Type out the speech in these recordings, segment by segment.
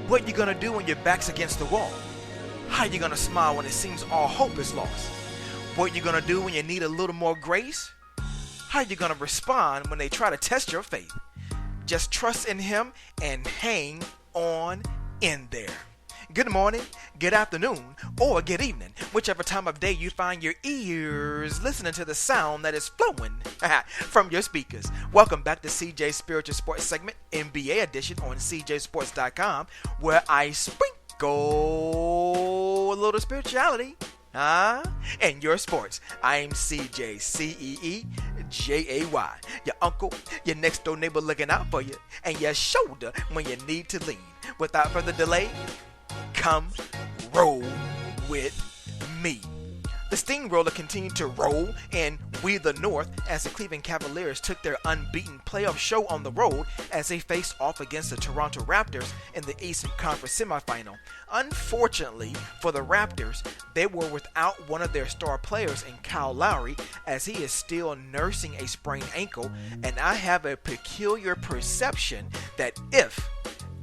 What you gonna do when your back's against the wall? How you gonna smile when it seems all hope is lost? What you gonna do when you need a little more grace? How you gonna respond when they try to test your faith? Just trust in Him and hang on in there. Good morning, good afternoon, or good evening, whichever time of day you find your ears listening to the sound that is flowing from your speakers. Welcome back to CJ's Spiritual Sports segment, NBA edition on CJSports.com, where I sprinkle a little spirituality in your sports. I'm CJ, CEEJAY, your uncle, your next door neighbor looking out for you, and your shoulder when you need to lean. Without further delay, come roll with me. The Steamroller continued to roll in We the North as the Cleveland Cavaliers took their unbeaten playoff show on the road as they faced off against the Toronto Raptors in the Eastern Conference semifinal. Unfortunately for the Raptors, they were without one of their star players in Kyle Lowry as he is still nursing a sprained ankle, and I have a peculiar perception that if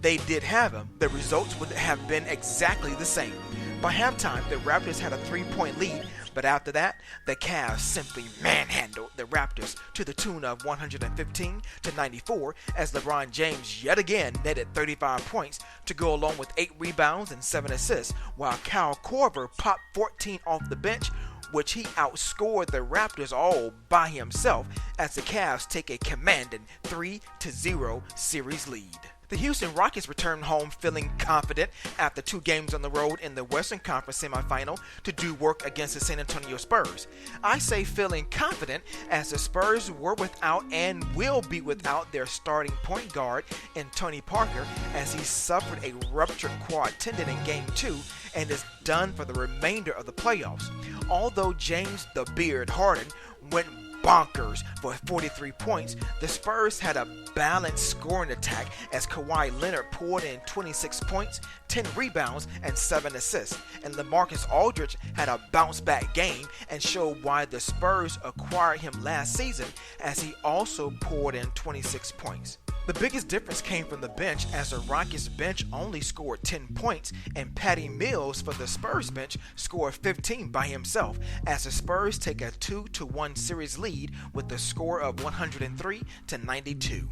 they did have him, the results would have been exactly the same. By halftime, the Raptors had a 3-point lead, but after that, the Cavs simply manhandled the Raptors to the tune of 115-94 as LeBron James yet again netted 35 points to go along with 8 rebounds and 7 assists, while Kyle Korver popped 14 off the bench, which he outscored the Raptors all by himself as the Cavs take a commanding 3-0 series lead. The Houston Rockets returned home feeling confident after 2 games on the road in the Western Conference semifinal to do work against the San Antonio Spurs. I say feeling confident as the Spurs were without and will be without their starting point guard in Tony Parker as he suffered a ruptured quad tendon in Game 2 and is done for the remainder of the playoffs. Although James the Beard Harden went bonkers for 43 points, the Spurs had a balanced scoring attack as Kawhi Leonard poured in 26 points, 10 rebounds, and 7 assists, and LaMarcus Aldridge had a bounce-back game and showed why the Spurs acquired him last season as he also poured in 26 points. The biggest difference came from the bench as the Rockets bench only scored 10 points and Patty Mills for the Spurs bench scored 15 by himself as the Spurs take a 2-1 series lead with the score of 103-92.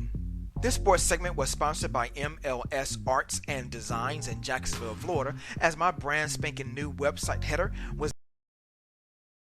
This sports segment was sponsored by MLS Arts and Designs in Jacksonville, Florida, as my brand spanking new website header was